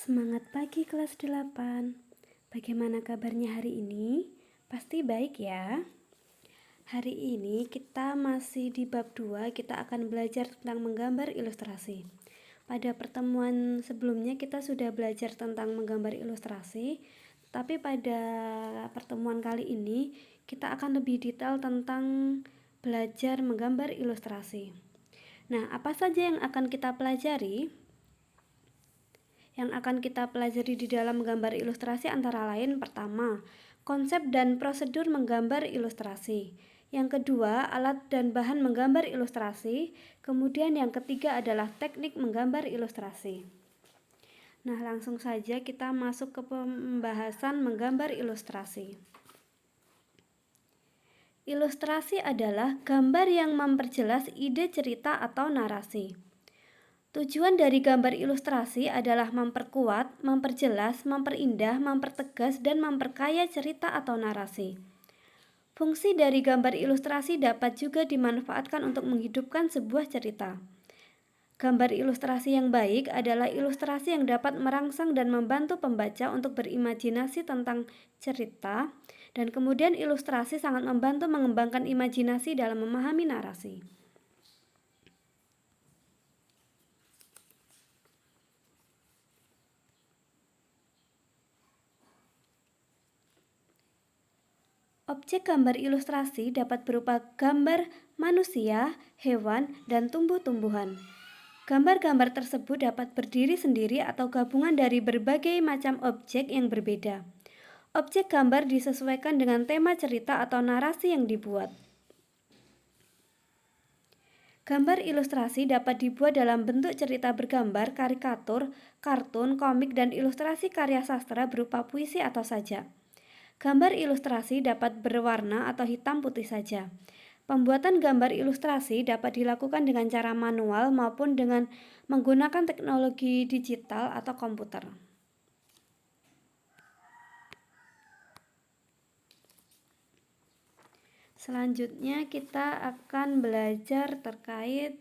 Semangat pagi kelas 8. Bagaimana kabarnya hari ini? Pasti baik ya. Hari ini kita masih di bab 2, kita akan belajar tentang menggambar ilustrasi. Pada pertemuan sebelumnya kita sudah belajar tentang menggambar ilustrasi, tapi pada pertemuan kali ini kita akan lebih detail tentang belajar menggambar ilustrasi. Nah, apa saja yang akan kita pelajari? Yang akan kita pelajari di dalam menggambar ilustrasi antara lain pertama, konsep dan prosedur menggambar ilustrasi. Yang kedua, alat dan bahan menggambar ilustrasi. Kemudian yang ketiga adalah teknik menggambar ilustrasi. Nah, langsung saja kita masuk ke pembahasan menggambar ilustrasi. Ilustrasi adalah gambar yang memperjelas ide cerita atau narasi. Tujuan dari gambar ilustrasi adalah memperkuat, memperjelas, memperindah, mempertegas, dan memperkaya cerita atau narasi. Fungsi dari gambar ilustrasi dapat juga dimanfaatkan untuk menghidupkan sebuah cerita. Gambar ilustrasi yang baik adalah ilustrasi yang dapat merangsang dan membantu pembaca untuk berimajinasi tentang cerita, dan kemudian ilustrasi sangat membantu mengembangkan imajinasi dalam memahami narasi. Objek gambar ilustrasi dapat berupa gambar manusia, hewan, dan tumbuh-tumbuhan. Gambar-gambar tersebut dapat berdiri sendiri atau gabungan dari berbagai macam objek yang berbeda. Objek gambar disesuaikan dengan tema cerita atau narasi yang dibuat. Gambar ilustrasi dapat dibuat dalam bentuk cerita bergambar, karikatur, kartun, komik, dan ilustrasi karya sastra berupa puisi atau sajak. Gambar ilustrasi dapat berwarna atau hitam putih saja. Pembuatan gambar ilustrasi dapat dilakukan dengan cara manual maupun dengan menggunakan teknologi digital atau komputer. Selanjutnya kita akan belajar terkait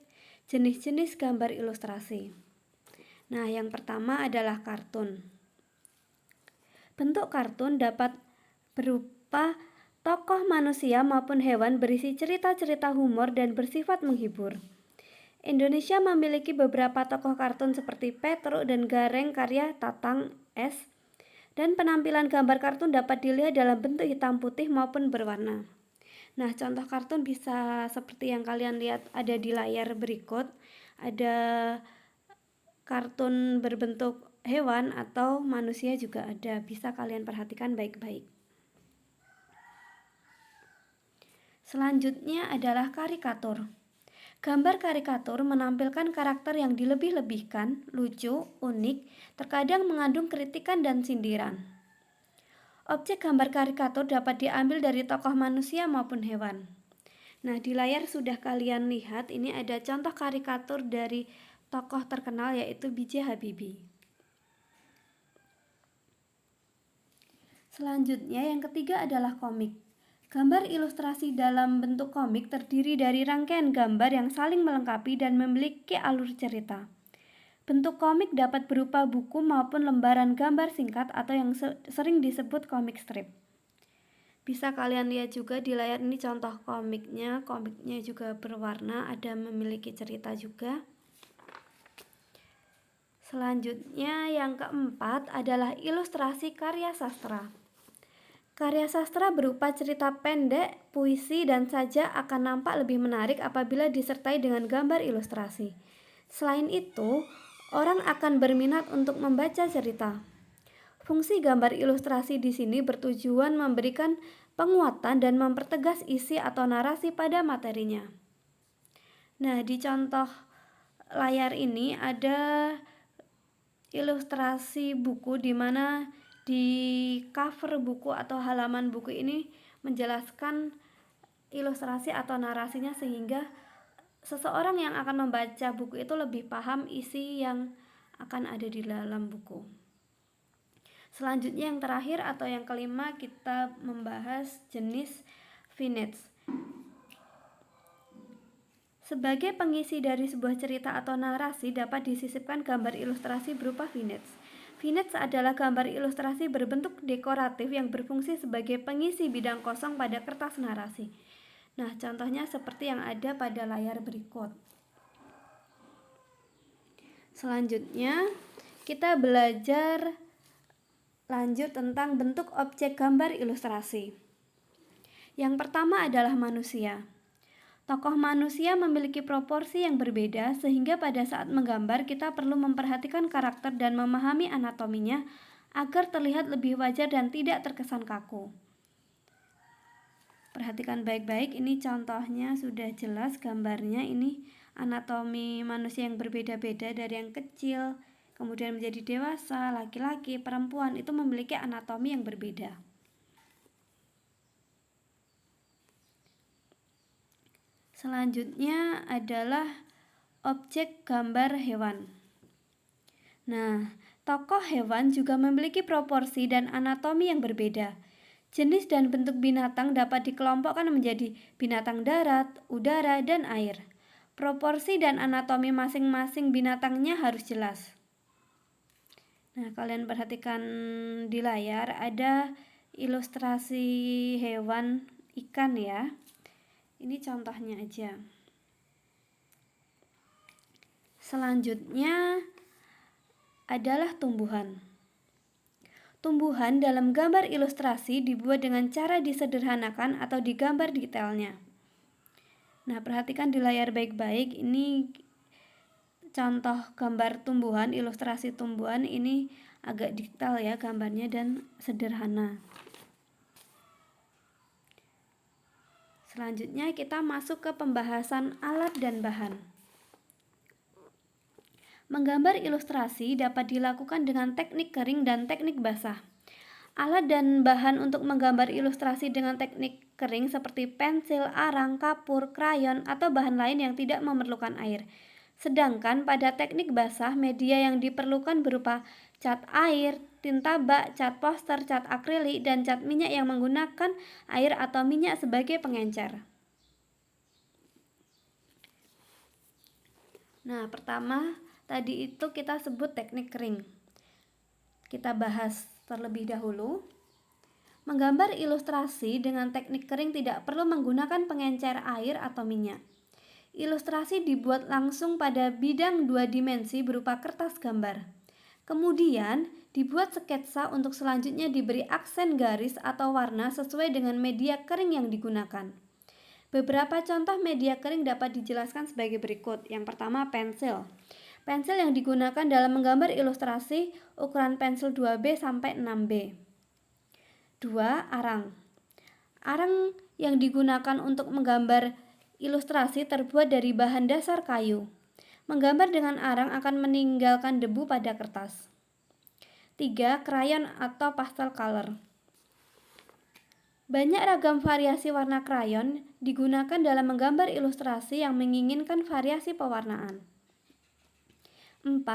jenis-jenis gambar ilustrasi. Nah, yang pertama adalah kartun. Bentuk kartun dapat berupa tokoh manusia maupun hewan berisi cerita-cerita humor dan bersifat menghibur. Indonesia memiliki beberapa tokoh kartun seperti Petruk dan Gareng karya Tatang S. Dan penampilan gambar kartun dapat dilihat dalam bentuk hitam putih maupun berwarna. Nah, contoh kartun bisa seperti yang kalian lihat ada di layar berikut. Ada kartun berbentuk hewan atau manusia juga ada, bisa kalian perhatikan baik-baik. Selanjutnya adalah karikatur. Gambar karikatur menampilkan karakter yang dilebih-lebihkan, lucu, unik, terkadang mengandung kritikan dan sindiran. Objek gambar karikatur dapat diambil dari tokoh manusia maupun hewan. Nah, di layar sudah kalian lihat, ini ada contoh karikatur dari tokoh terkenal yaitu B.J. Habibie. Selanjutnya yang ketiga adalah komik. Gambar ilustrasi dalam bentuk komik terdiri dari rangkaian gambar yang saling melengkapi dan memiliki alur cerita. Bentuk komik dapat berupa buku maupun lembaran gambar singkat atau yang sering disebut komik strip. Bisa kalian lihat juga di layar ini contoh komiknya. Komiknya juga berwarna, ada memiliki cerita juga. Selanjutnya yang keempat adalah ilustrasi karya sastra. Karya sastra berupa cerita pendek, puisi, dan sajak akan nampak lebih menarik apabila disertai dengan gambar ilustrasi. Selain itu, orang akan berminat untuk membaca cerita. Fungsi gambar ilustrasi di sini bertujuan memberikan penguatan dan mempertegas isi atau narasi pada materinya. Nah, di contoh layar ini ada ilustrasi buku di mana di cover buku atau halaman buku ini menjelaskan ilustrasi atau narasinya sehingga seseorang yang akan membaca buku itu lebih paham isi yang akan ada di dalam buku. Selanjutnya yang terakhir atau yang kelima kita membahas jenis vignettes. Sebagai pengisi dari sebuah cerita atau narasi dapat disisipkan gambar ilustrasi berupa vignettes. Vignettes adalah gambar ilustrasi berbentuk dekoratif yang berfungsi sebagai pengisi bidang kosong pada kertas narasi. Nah, contohnya seperti yang ada pada layar berikut. Selanjutnya, kita belajar lanjut tentang bentuk objek gambar ilustrasi. Yang pertama adalah manusia. Tokoh manusia memiliki proporsi yang berbeda sehingga pada saat menggambar kita perlu memperhatikan karakter dan memahami anatominya agar terlihat lebih wajar dan tidak terkesan kaku. Perhatikan baik-baik, ini contohnya sudah jelas gambarnya. Ini anatomi manusia yang berbeda-beda dari yang kecil kemudian menjadi dewasa, laki-laki, perempuan itu memiliki anatomi yang berbeda. Selanjutnya adalah objek gambar hewan. Nah, tokoh hewan juga memiliki proporsi dan anatomi yang berbeda. Jenis dan bentuk binatang dapat dikelompokkan menjadi binatang darat, udara, dan air. Proporsi dan anatomi masing-masing binatangnya harus jelas. Nah, kalian perhatikan di layar ada ilustrasi hewan ikan ya. Ini contohnya aja. Selanjutnya adalah tumbuhan. Tumbuhan dalam gambar ilustrasi dibuat dengan cara disederhanakan atau digambar detailnya. Nah, perhatikan di layar baik-baik, ini contoh gambar tumbuhan, ilustrasi tumbuhan. Ini agak detail ya gambarnya dan sederhana. Selanjutnya kita masuk ke pembahasan alat dan bahan. Menggambar ilustrasi dapat dilakukan dengan teknik kering dan teknik basah. Alat dan bahan untuk menggambar ilustrasi dengan teknik kering seperti pensil, arang, kapur, krayon, atau bahan lain yang tidak memerlukan air. Sedangkan pada teknik basah, media yang diperlukan berupa cat air, tinta bak, cat poster, cat akrilik, dan cat minyak yang menggunakan air atau minyak sebagai pengencer. Nah, pertama tadi itu kita sebut teknik kering. Kita bahas terlebih dahulu. Menggambar ilustrasi dengan teknik kering tidak perlu menggunakan pengencer air atau minyak. Ilustrasi dibuat langsung pada bidang 2 dimensi berupa kertas gambar. Kemudian dibuat sketsa untuk selanjutnya diberi aksen garis atau warna sesuai dengan media kering yang digunakan. Beberapa contoh media kering dapat dijelaskan sebagai berikut. Yang pertama, pensil. Pensil yang digunakan dalam menggambar ilustrasi ukuran pensil 2B sampai 6B. 2. Arang. Arang yang digunakan untuk menggambar ilustrasi terbuat dari bahan dasar kayu. Menggambar dengan arang akan meninggalkan debu pada kertas. 3. Krayon atau pastel color. Banyak ragam variasi warna krayon digunakan dalam menggambar ilustrasi yang menginginkan variasi pewarnaan. 4.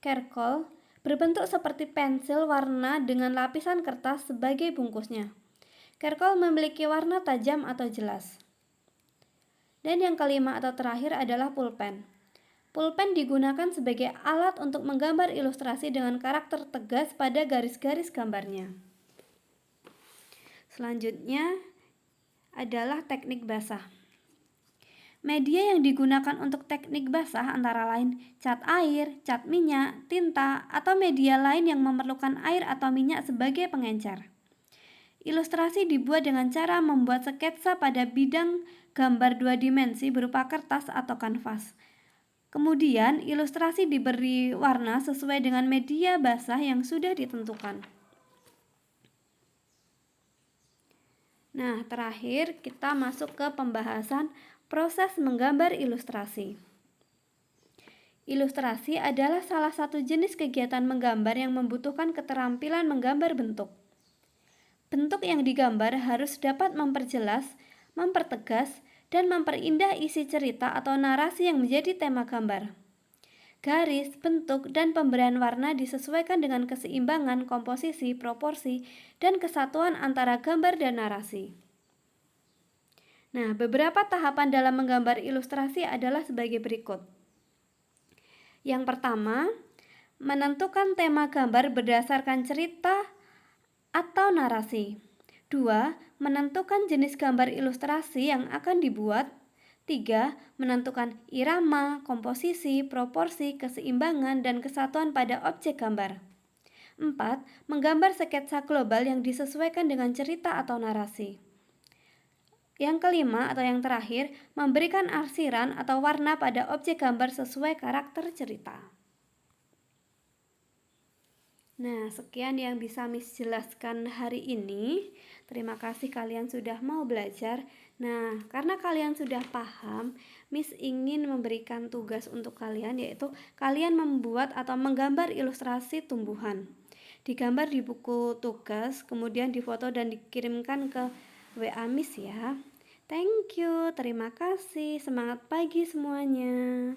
Charcoal berbentuk seperti pensil warna dengan lapisan kertas sebagai bungkusnya. Charcoal memiliki warna tajam atau jelas. Dan yang kelima atau terakhir adalah pulpen. Pulpen digunakan sebagai alat untuk menggambar ilustrasi dengan karakter tegas pada garis-garis gambarnya. Selanjutnya adalah teknik basah. Media yang digunakan untuk teknik basah antara lain cat air, cat minyak, tinta, atau media lain yang memerlukan air atau minyak sebagai pengencer. Ilustrasi dibuat dengan cara membuat sketsa pada bidang gambar 2 dimensi berupa kertas atau kanvas. Kemudian ilustrasi diberi warna sesuai dengan media basah yang sudah ditentukan. Nah, terakhir kita masuk ke pembahasan proses menggambar ilustrasi. Ilustrasi adalah salah satu jenis kegiatan menggambar yang membutuhkan keterampilan menggambar bentuk. Bentuk yang digambar harus dapat memperjelas, mempertegas, dan memperindah isi cerita atau narasi yang menjadi tema gambar. Garis, bentuk, dan pemberian warna disesuaikan dengan keseimbangan, komposisi, proporsi, dan kesatuan antara gambar dan narasi. Nah, beberapa tahapan dalam menggambar ilustrasi adalah sebagai berikut. Yang pertama, menentukan tema gambar berdasarkan cerita atau narasi. 2. Menentukan jenis gambar ilustrasi yang akan dibuat. 3. Menentukan irama, komposisi, proporsi, keseimbangan, dan kesatuan pada objek gambar. 4. Menggambar sketsa global yang disesuaikan dengan cerita atau narasi. Yang kelima atau yang terakhir, memberikan arsiran atau warna pada objek gambar sesuai karakter cerita. Nah, sekian yang bisa Miss jelaskan hari ini. Terima kasih kalian sudah mau belajar. Nah, karena kalian sudah paham, Miss ingin memberikan tugas untuk kalian, yaitu kalian membuat atau menggambar ilustrasi tumbuhan. Digambar di buku tugas, kemudian difoto dan dikirimkan ke WA Miss ya. Thank you, terima kasih. Semangat pagi semuanya.